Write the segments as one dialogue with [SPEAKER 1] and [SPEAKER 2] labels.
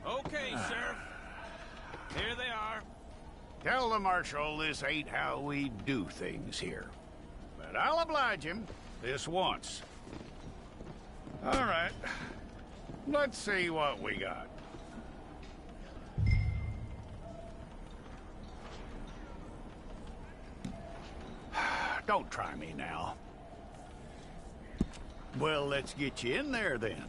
[SPEAKER 1] Okay, Sheriff. Here they are.
[SPEAKER 2] Tell the Marshal this ain't how we do things here. But I'll oblige him this once. All right. Let's see what we got. Don't try me now. Well, let's get you in there then.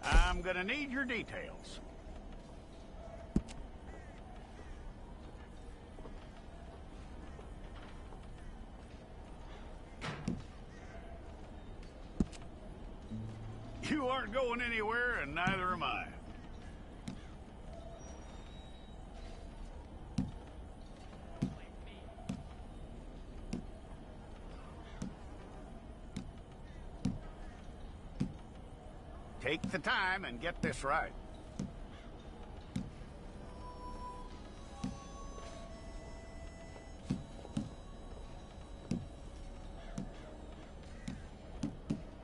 [SPEAKER 2] I'm gonna need your details. You aren't going anywhere, and neither am I. Take the time and get this right.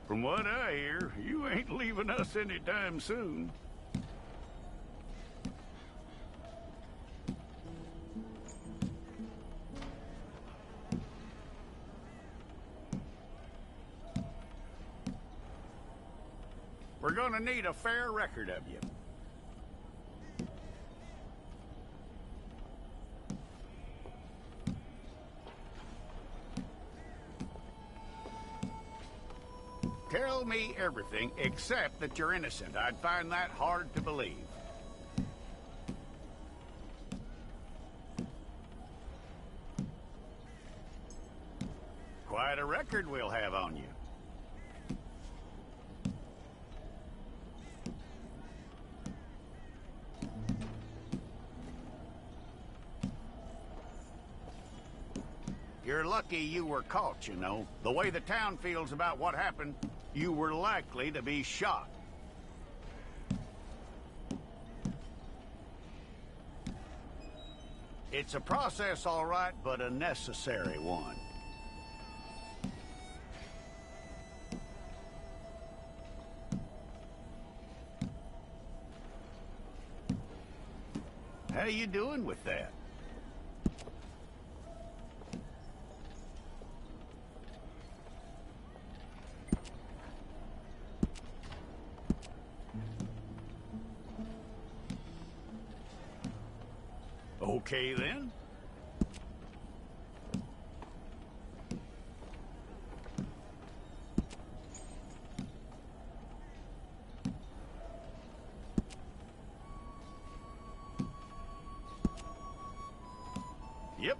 [SPEAKER 2] From what I hear, you ain't leaving us anytime soon. We're gonna need a fair record of you. Tell me everything except that you're innocent. I'd find that hard to believe. Quite a record we'll have on you. You're lucky you were caught, you know. The way the town feels about what happened, you were likely to be shot. It's a process, all right, but a necessary one. How you doing with that? Okay, then. Yep.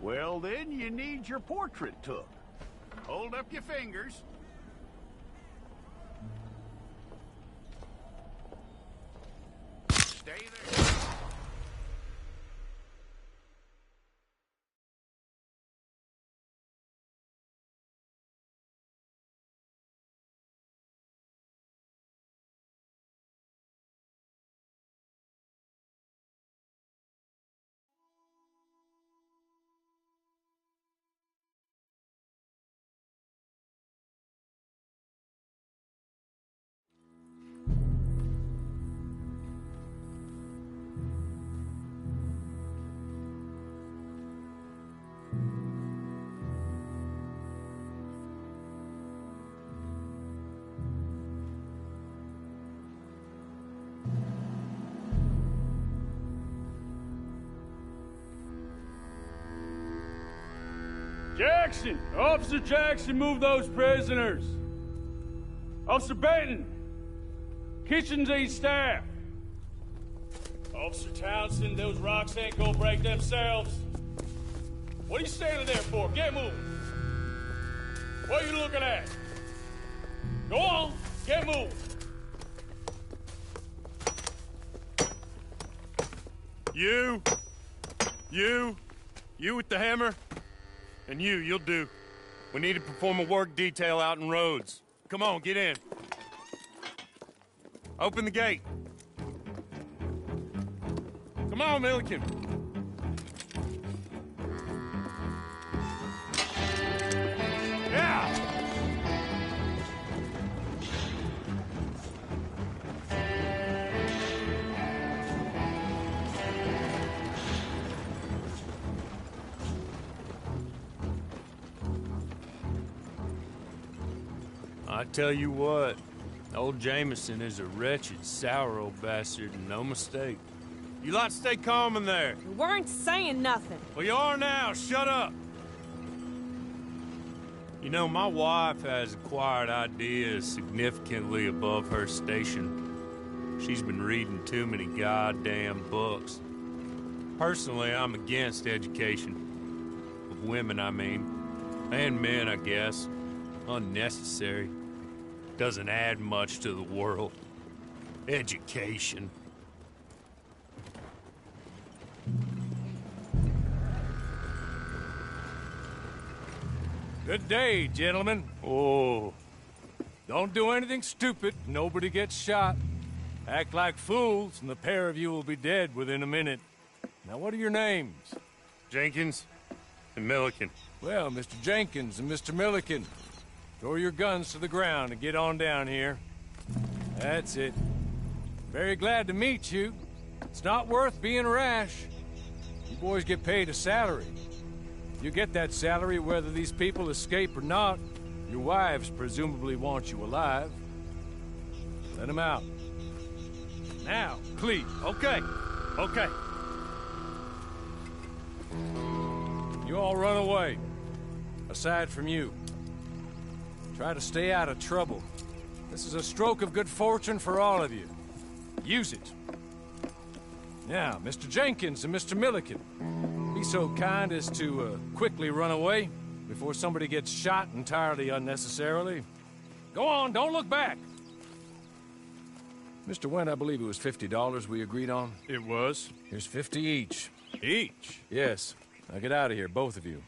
[SPEAKER 2] Well, then you need your portrait took. Hold up your fingers. Stay there.
[SPEAKER 3] Jackson! Officer Jackson, move those prisoners! Officer Benton! Kitchens aid staff! Officer Townsend, those rocks ain't gonna break themselves. What are you standing there for? Get moving! What are you looking at? Go on, get moving!
[SPEAKER 4] You with the hammer? And you'll do. We need to perform a work detail out in Rhodes. Come on, get in. Open the gate. Come on, Milliken. Yeah! I tell you what, old Jameson is a wretched, sour old bastard, and no mistake. You lot stay calm in there.
[SPEAKER 5] We weren't saying nothing.
[SPEAKER 4] Well, you are now. Shut up. You know, my wife has acquired ideas significantly above her station. She's been reading too many goddamn books. Personally, I'm against education. Of women, I mean. And men, I guess. Unnecessary. Doesn't add much to the world. Education.
[SPEAKER 3] Good day, gentlemen.
[SPEAKER 4] Oh.
[SPEAKER 3] Don't do anything stupid. Nobody gets shot. Act like fools, and the pair of you will be dead within a minute. Now, what are your names?
[SPEAKER 4] Jenkins and Milliken.
[SPEAKER 3] Well, Mr. Jenkins and Mr. Milliken, throw your guns to the ground and get on down here. That's it. Very glad to meet you. It's not worth being rash. You boys get paid a salary. You get that salary whether these people escape or not. Your wives presumably want you alive. Let them out. Now, please.
[SPEAKER 4] Okay.
[SPEAKER 3] You all run away. Aside from you. Try to stay out of trouble. This is a stroke of good fortune for all of you. Use it. Now, Mr. Jenkins and Mr. Milliken, be so kind as to quickly run away before somebody gets shot entirely unnecessarily. Go on, don't look back. Mr. Wendt, I believe it was $50 we agreed on.
[SPEAKER 4] It was.
[SPEAKER 3] Here's 50 each.
[SPEAKER 4] Each?
[SPEAKER 3] Yes. Now get out of here, both of you.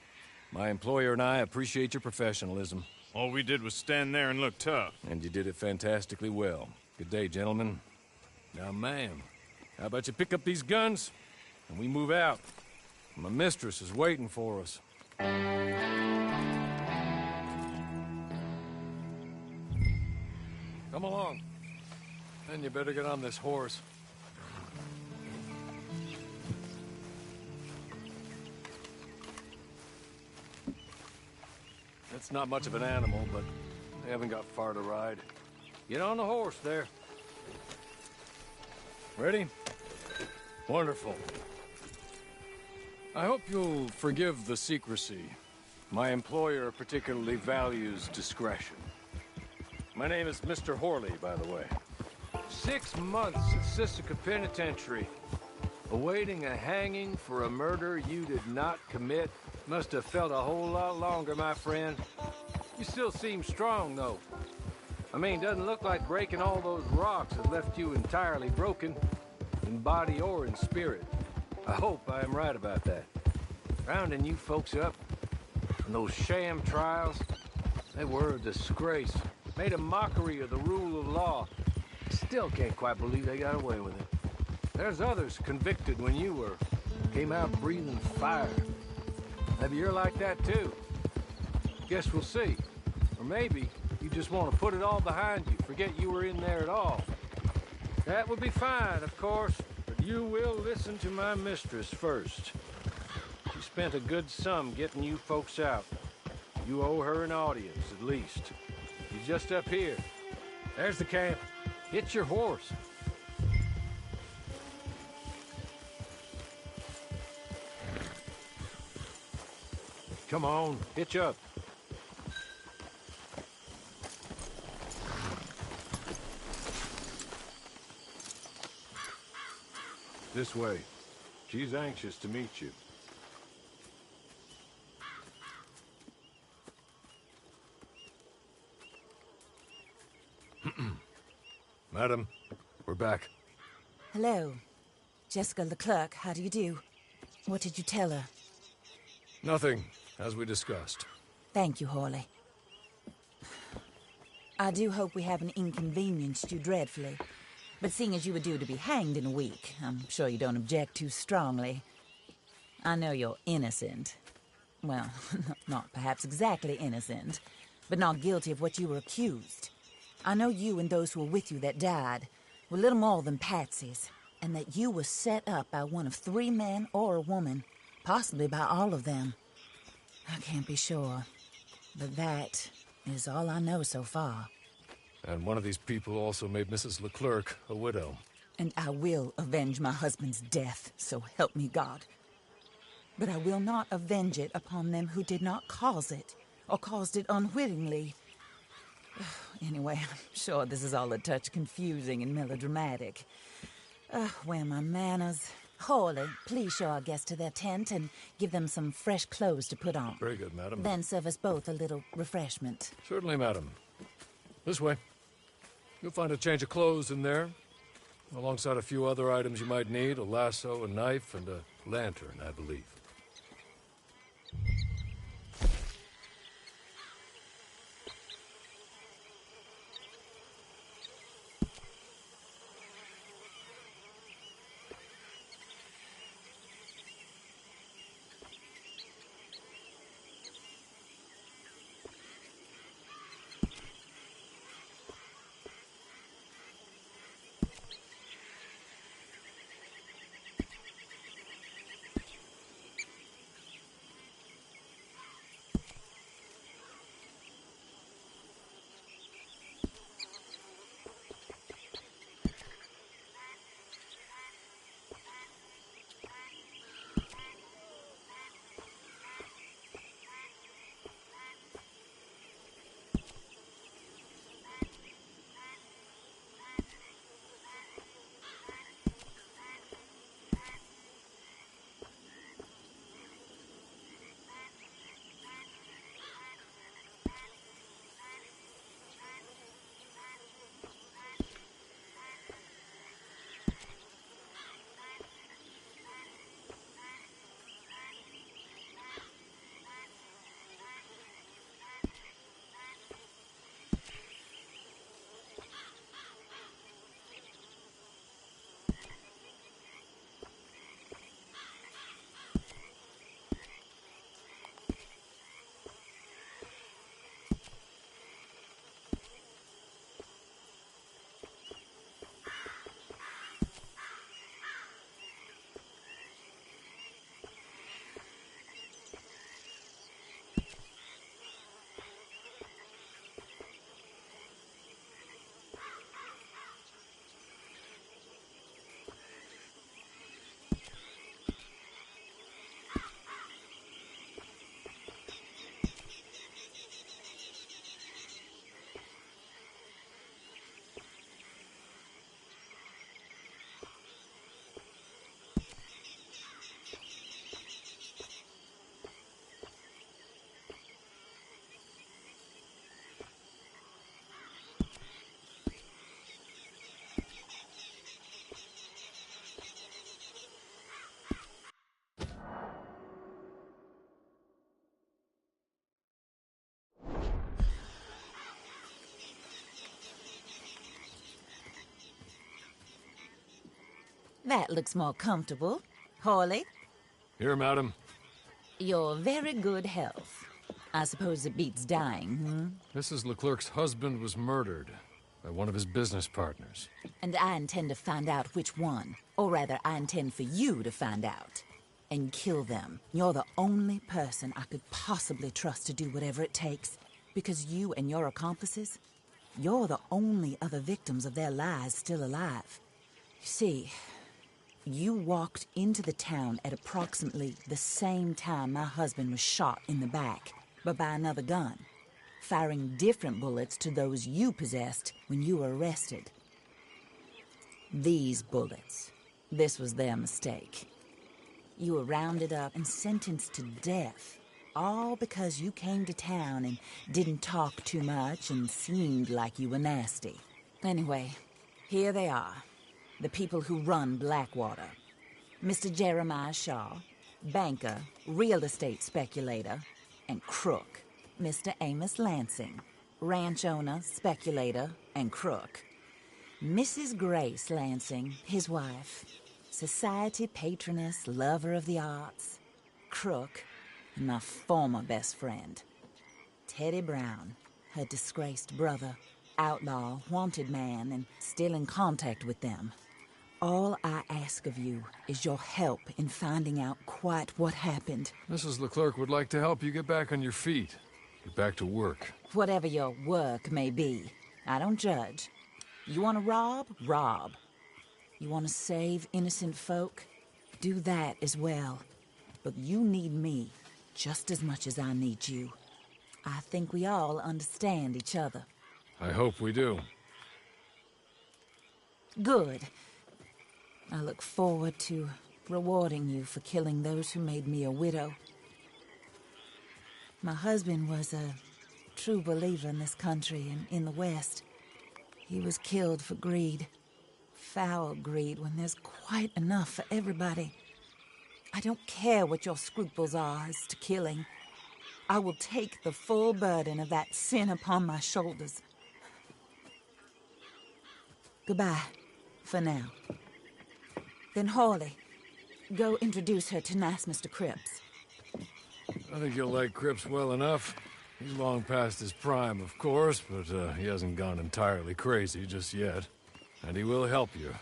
[SPEAKER 3] My employer and I appreciate your professionalism.
[SPEAKER 4] All we did was stand there and look tough.
[SPEAKER 3] And you did it fantastically well. Good day, gentlemen. Now, ma'am, how about you pick up these guns, and we move out? My mistress is waiting for us. Come along. Then you better get on this horse. It's not much of an animal, but they haven't got far to ride. Get on the horse there. Ready? Wonderful. I hope you'll forgive the secrecy. My employer particularly values discretion. My name is Mr. Horley, by the way. 6 months at Sisika Penitentiary. Awaiting a hanging for a murder you did not commit must have felt a whole lot longer, my friend. You still seem strong, though. I mean, doesn't look like breaking all those rocks has left you entirely broken, in body or in spirit. I hope I am right about that. Rounding you folks up, and those sham trials, they were a disgrace. Made a mockery of the rule of law. Still can't quite believe they got away with it. There's others convicted when you were. Came out breathing fire. Maybe you're like that too. Guess we'll see. Or maybe you just want to put it all behind you, forget you were in there at all. That would be fine, of course, but you will listen to my mistress first. She spent a good sum getting you folks out. You owe her an audience, at least. She's just up here. There's the camp. Hit your horse. Come on, hitch up. This way. She's anxious to meet you. Madam, we're back.
[SPEAKER 5] Hello. Jessica Leclerc, how do you do? What did you tell her?
[SPEAKER 3] Nothing, as we discussed.
[SPEAKER 5] Thank you, Hawley. I do hope we haven't inconvenienced you dreadfully. But seeing as you were due to be hanged in a week, I'm sure you don't object too strongly. I know you're innocent. Well, not perhaps exactly innocent, but not guilty of what you were accused. I know you and those who were with you that died were little more than patsies, and that you were set up by one of 3 men or a woman, possibly by all of them. I can't be sure, but that is all I know so far.
[SPEAKER 3] And one of these people also made Mrs. Leclerc a widow.
[SPEAKER 5] And I will avenge my husband's death, so help me God. But I will not avenge it upon them who did not cause it, or caused it unwittingly. Anyway, I'm sure this is all a touch confusing and melodramatic. Where are my manners? Hawley, please show our guests to their tent and give them some fresh clothes to put on.
[SPEAKER 3] Very good, madam.
[SPEAKER 5] Then serve us both a little refreshment.
[SPEAKER 3] Certainly, madam. This way. You'll find a change of clothes in there, alongside a few other items you might need, a lasso, a knife, and a lantern, I believe.
[SPEAKER 5] That looks more comfortable. Hawley,
[SPEAKER 3] Here, madam.
[SPEAKER 5] your very good health. I suppose it beats dying,
[SPEAKER 3] Mrs. Leclerc's husband was murdered by one of his business partners.
[SPEAKER 5] And I intend to find out which one. Or rather, I intend for you to find out. And kill them. You're the only person I could possibly trust to do whatever it takes. Because you and your accomplices, you're the only other victims of their lies still alive. You see, you walked into the town at approximately the same time my husband was shot in the back, but by another gun, firing different bullets to those you possessed when you were arrested. These bullets, this was their mistake. You were rounded up and sentenced to death, all because you came to town and didn't talk too much and seemed like you were nasty. Anyway, here they are, the people who run Blackwater. Mr. Jeremiah Shaw, banker, real estate speculator, and crook. Mr. Amos Lansing, ranch owner, speculator, and crook. Mrs. Grace Lansing, his wife, society patroness, lover of the arts, crook, and my former best friend. Teddy Brown, her disgraced brother, outlaw, wanted man, and still in contact with them. All I ask of you is your help in finding out quite what happened.
[SPEAKER 3] Mrs. Leclerc would like to help you get back on your feet. Get back to work.
[SPEAKER 5] Whatever your work may be, I don't judge. You want to rob? Rob. You want to save innocent folk? Do that as well. But you need me just as much as I need you. I think we all understand each other.
[SPEAKER 3] I hope we do.
[SPEAKER 5] Good. I look forward to rewarding you for killing those who made me a widow. My husband was a true believer in this country and in the West. He was killed for greed. Foul greed when there's quite enough for everybody. I don't care what your scruples are as to killing. I will take the full burden of that sin upon my shoulders. Goodbye, for now. Then Hawley, go introduce her to nice Mr. Cripps.
[SPEAKER 3] I think you'll like Cripps well enough. He's long past his prime, of course, but he hasn't gone entirely crazy just yet. And he will help you,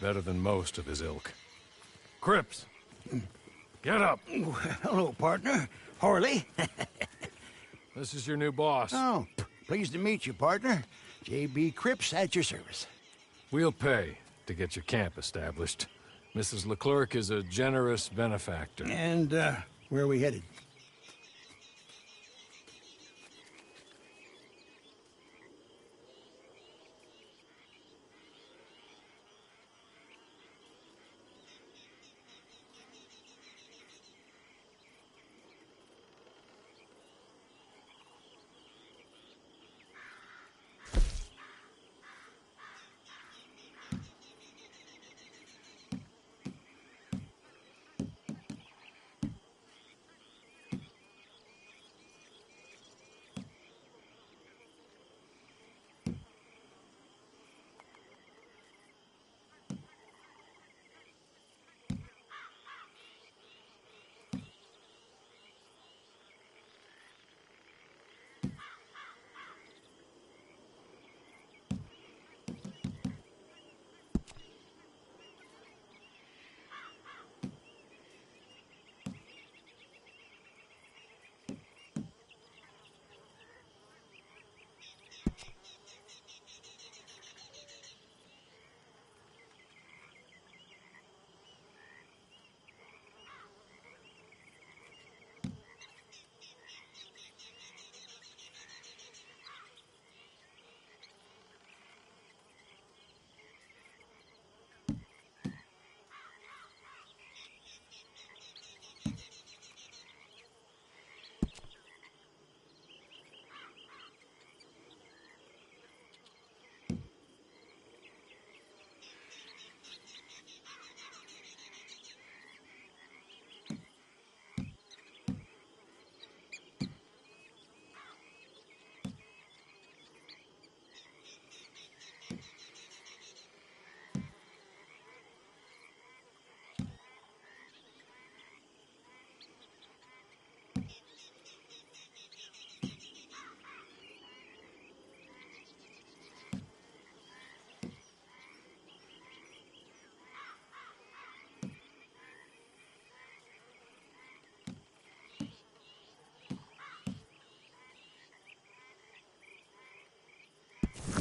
[SPEAKER 3] better than most of his ilk. Cripps! Get up!
[SPEAKER 6] Hello, partner. Harley.
[SPEAKER 3] This is your new boss.
[SPEAKER 6] Oh, pleased to meet you, partner. J.B. Cripps at your service.
[SPEAKER 3] We'll pay to get your camp established. Mrs. Leclerc is a generous benefactor.
[SPEAKER 6] And, where are we headed?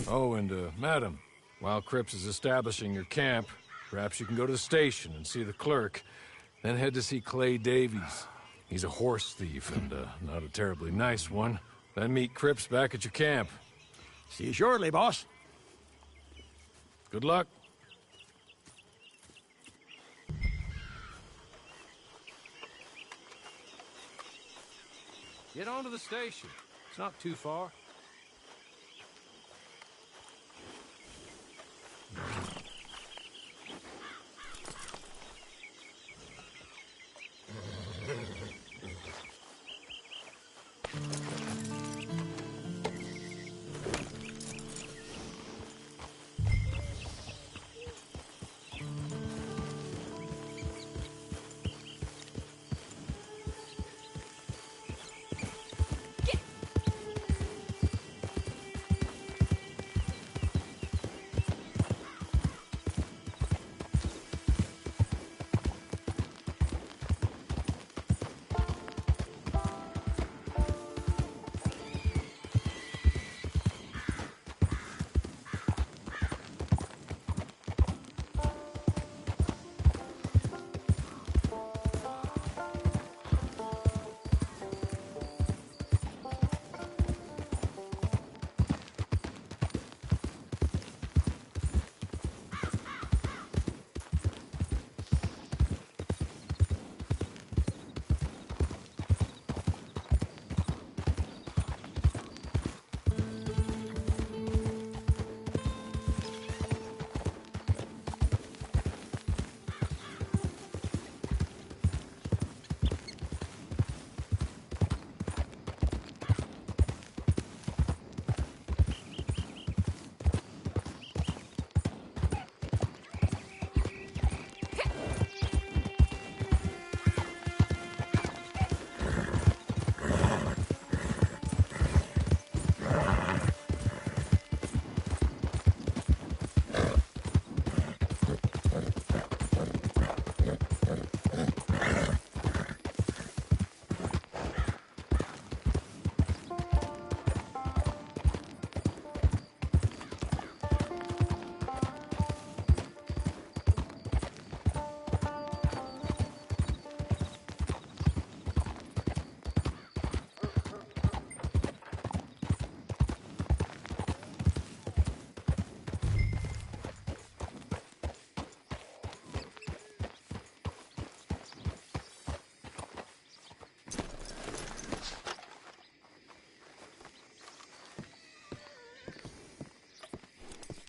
[SPEAKER 3] Oh, and, madam, while Cripps is establishing your camp, perhaps you can go to the station and see the clerk, then head to see Clay Davies. He's a horse thief, and, not a terribly nice one. Then meet Cripps back at your camp.
[SPEAKER 6] See you shortly, boss.
[SPEAKER 3] Good luck. Get on to the station. It's not too far.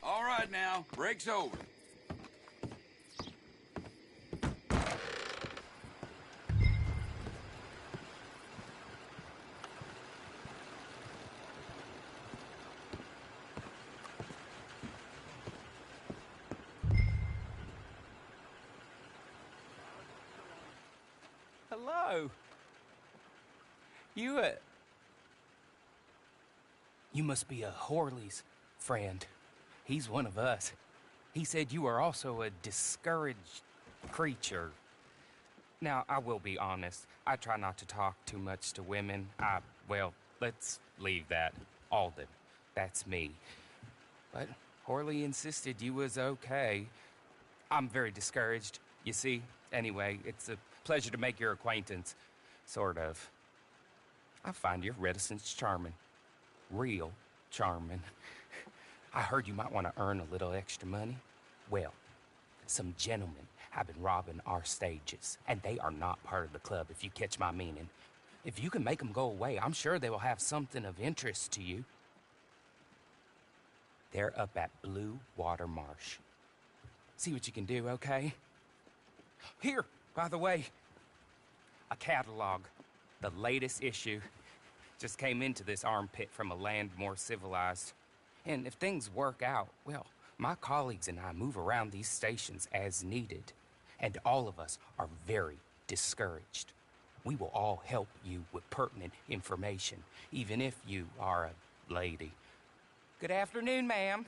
[SPEAKER 1] All right now, break's over.
[SPEAKER 7] Hello. You must be a Horley's friend. He's one of us. He said you are also a discouraged creature. Now, I will be honest. I try not to talk too much to women. Well, let's leave that. Alden, that's me. But Horley insisted you was okay. I'm very discouraged, you see. Anyway, it's a pleasure to make your acquaintance. Sort of. I find your reticence charming. Real charming. I heard you might want to earn a little extra money. Well, some gentlemen have been robbing our stages, and they are not part of the club, if you catch my meaning. If you can make them go away, I'm sure they will have something of interest to you. They're up at Blue Water Marsh. See what you can do, okay? Here, by the way, a catalog. The latest issue. Just came into this armpit from a land more civilized. And if things work out, well, my colleagues and I move around these stations as needed. And all of us are very discouraged. We will all help you with pertinent information, even if you are a lady. Good afternoon, ma'am.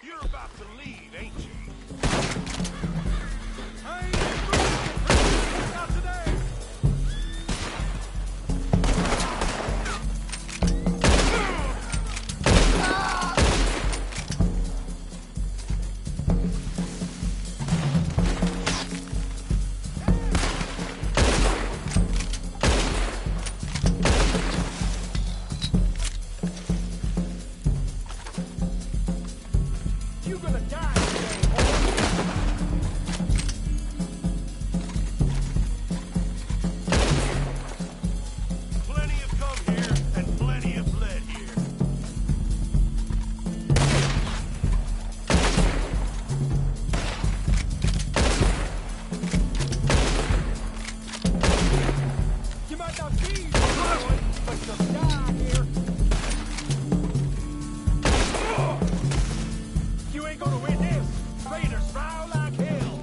[SPEAKER 2] You're about to leave, ain't you? Not today! You're gonna die today, plenty have come here, and plenty have fled here. You might not be but you'll die here. You ain't gonna win this. Raiders prowl like hell.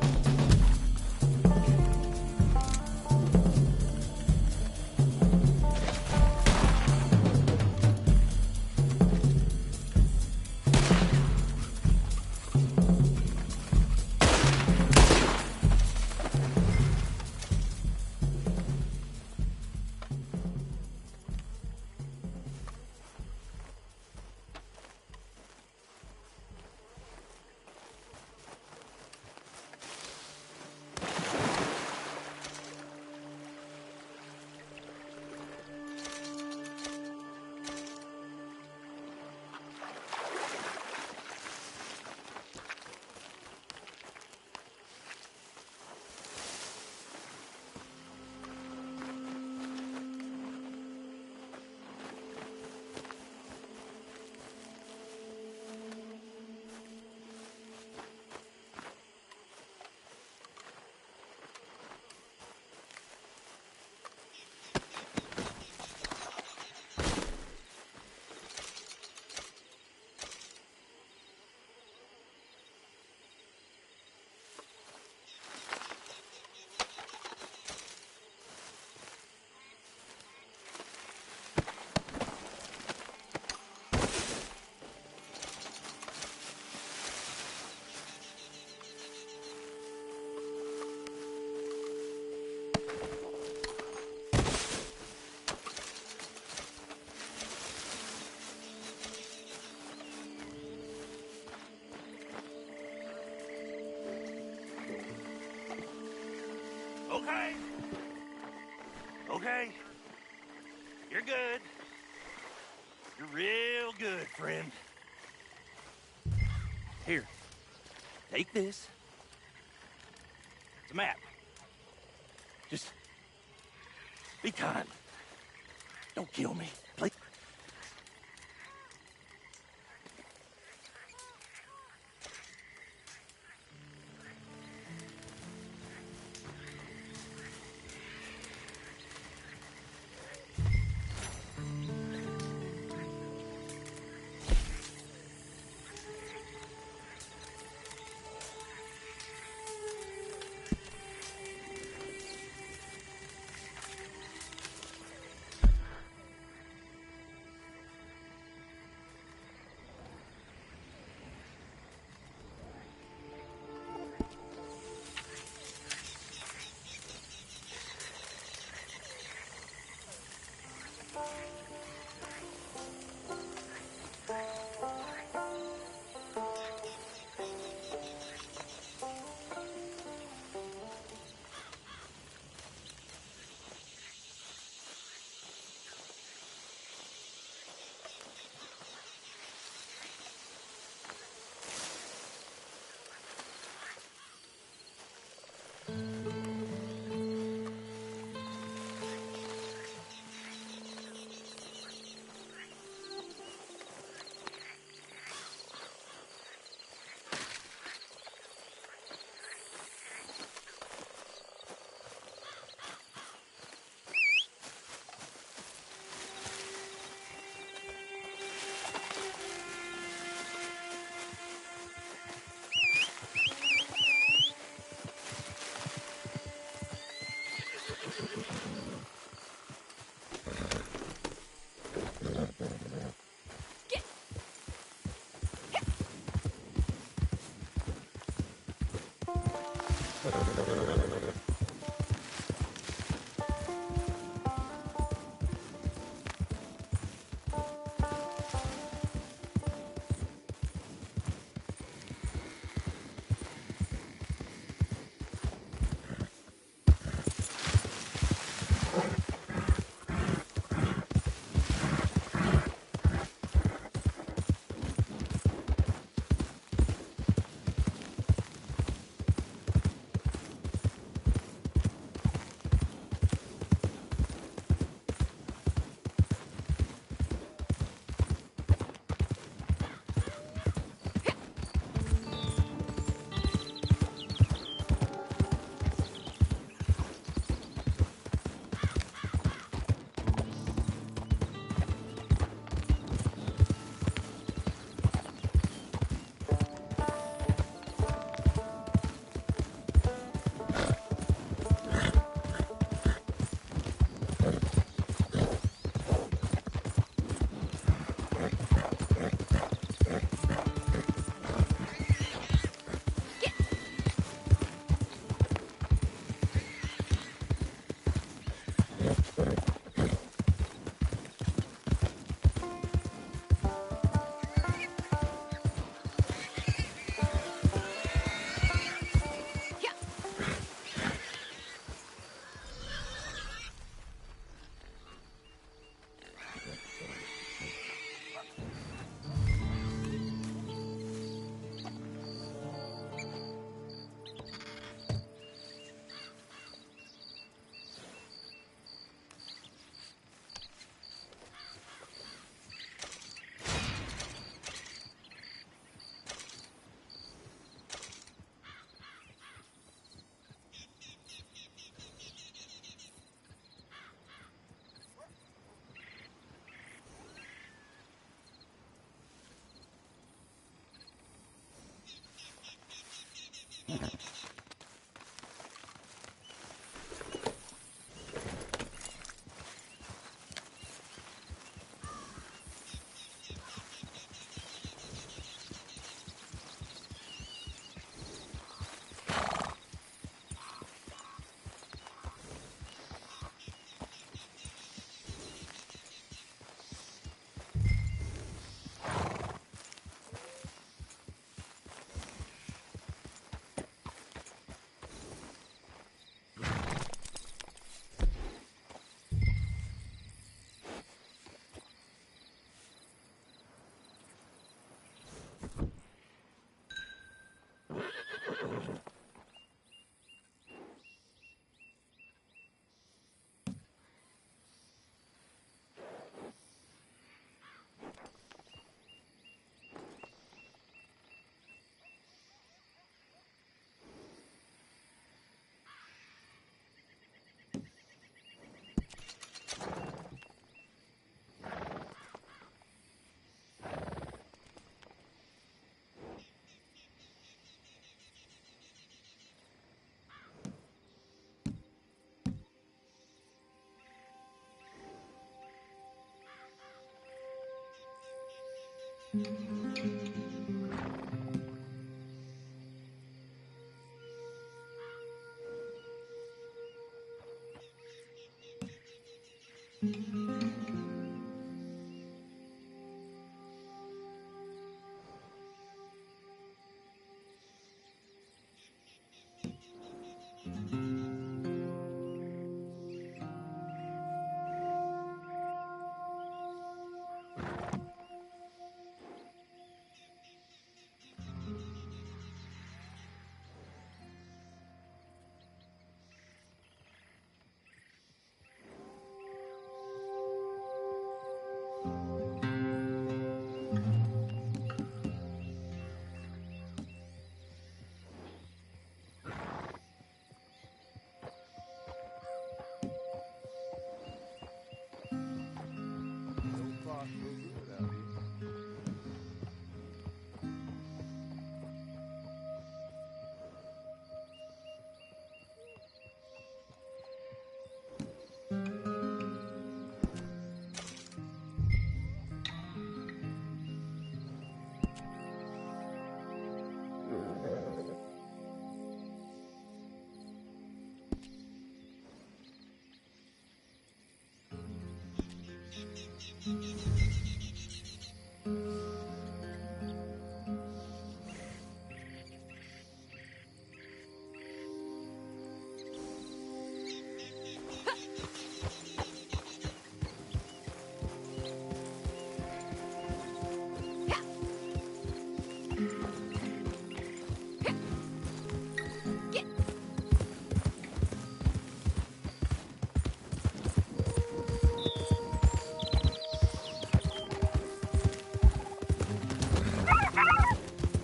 [SPEAKER 2] Okay. Okay. You're good. You're real good, friend. Here. Take this. It's a map. Just be kind. Don't kill me, please.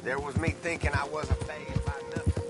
[SPEAKER 8] There was me thinking I wasn't fazed by nothing.